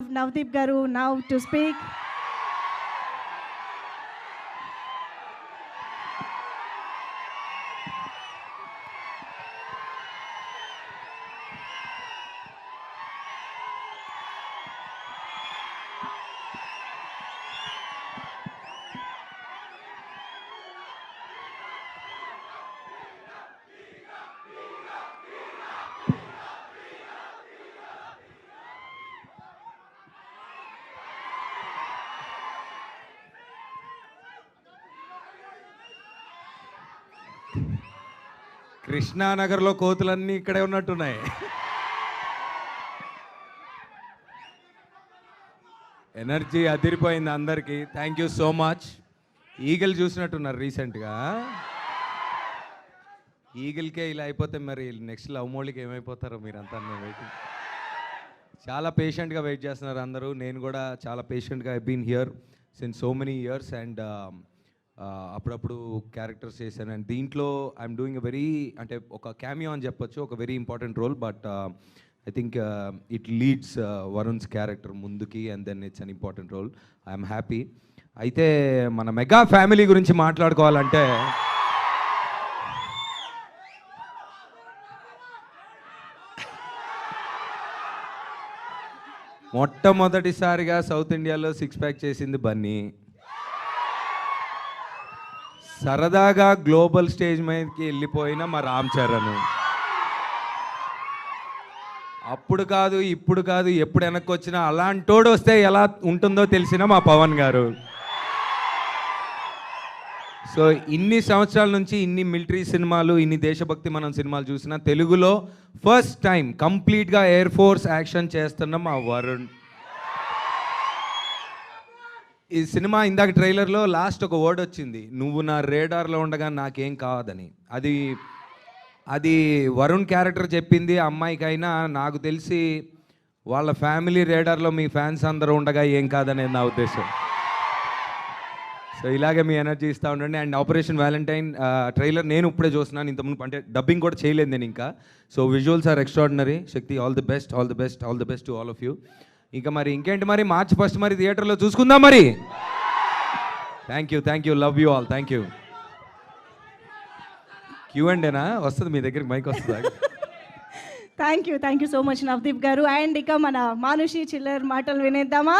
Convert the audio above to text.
Navdeep Garu now to speak. కృష్ణానగర్లో కోతులన్నీ ఇక్కడే ఉన్నట్టున్నాయి. Energy అదిరిపోయింది అందరికీ. Thank you so much. Eagle చూసినట్టున్నారు రీసెంట్గా. ఈగల్కే ఇలా అయిపోతే మరి నెక్స్ట్ లవ్ మోళికి ఏమైపోతారో మీరంతా. వెయిటింగ్, చాలా పేషెంట్గా వెయిట్ చేస్తున్నారు అందరూ. నేను కూడా చాలా పేషెంట్గా I been here since so many years and అప్పుడప్పుడు క్యారెక్టర్స్ చేశాను. అండ్ దీంట్లో ఐఎమ్ డూయింగ్ ఎ వెరీ, అంటే ఒక క్యామియో అని చెప్పొచ్చు, ఒక very important role. But I think it leads Varun's character ముందుకి and then it's an important role. I'm happy. అయితే మన మెగా ఫ్యామిలీ గురించి మాట్లాడుకోవాలంటే మొట్టమొదటిసారిగా సౌత్ ఇండియాలో 6 ప్యాక్ చేసింది బన్నీ. సరదాగా గ్లోబల్ స్టేజ్ మీదకి వెళ్ళిపోయిన మా రామ్ చరణ్. అప్పుడు కాదు ఇప్పుడు కాదు ఎప్పుడు వెనక్కి వచ్చినా అలాంటోడు వస్తే ఎలా ఉంటుందో తెలిసిన మా పవన్ గారు. సో ఇన్ని సంవత్సరాల నుంచి ఇన్ని మిలిటరీ సినిమాలు, ఇన్ని దేశభక్తి మనం సినిమాలు చూసినా తెలుగులో ఫస్ట్ టైం కంప్లీట్గా ఎయిర్ ఫోర్స్ యాక్షన్ చేస్తున్న మా వరుణ్. ఈ సినిమా ఇందాక ట్రైలర్లో లాస్ట్ ఒక వర్డ్ వచ్చింది, నువ్వు నా రేడార్లో ఉండగా నాకేం కావదని. అది వరుణ్ క్యారెక్టర్ చెప్పింది. అమ్మాయికైనా నాకు తెలిసి వాళ్ళ ఫ్యామిలీ రేడార్లో మీ ఫ్యాన్స్ అందరూ ఉండగా ఏం కాదనేది నా ఉద్దేశం. సో ఇలాగే మీ ఎనర్జీ ఇస్తూ ఉండండి. అండ్ ఆపరేషన్ వ్యాలంటైన్ ట్రైలర్ నేను ఇప్పుడే చూస్తున్నాను, ఇంతకుముందు అంటే డబ్బింగ్ కూడా చేయలేదు నేను ఇంకా. So visuals are extraordinary. Shakti, all the best, all the best, all the best to all of you. ఇంకా మరి ఇంకేంటి మరి, March 1 మరి థియేటర్లో చూసుకుందాం మరి. Thank you, love you all, thank you. Q&Aనా వస్తుంది మీ దగ్గరికి, మైక్ వస్తుందా? Thank you so much Navdeep garu. And ఇక మన మానుషి చిల్లర్ మాటలు వినేద్దామా?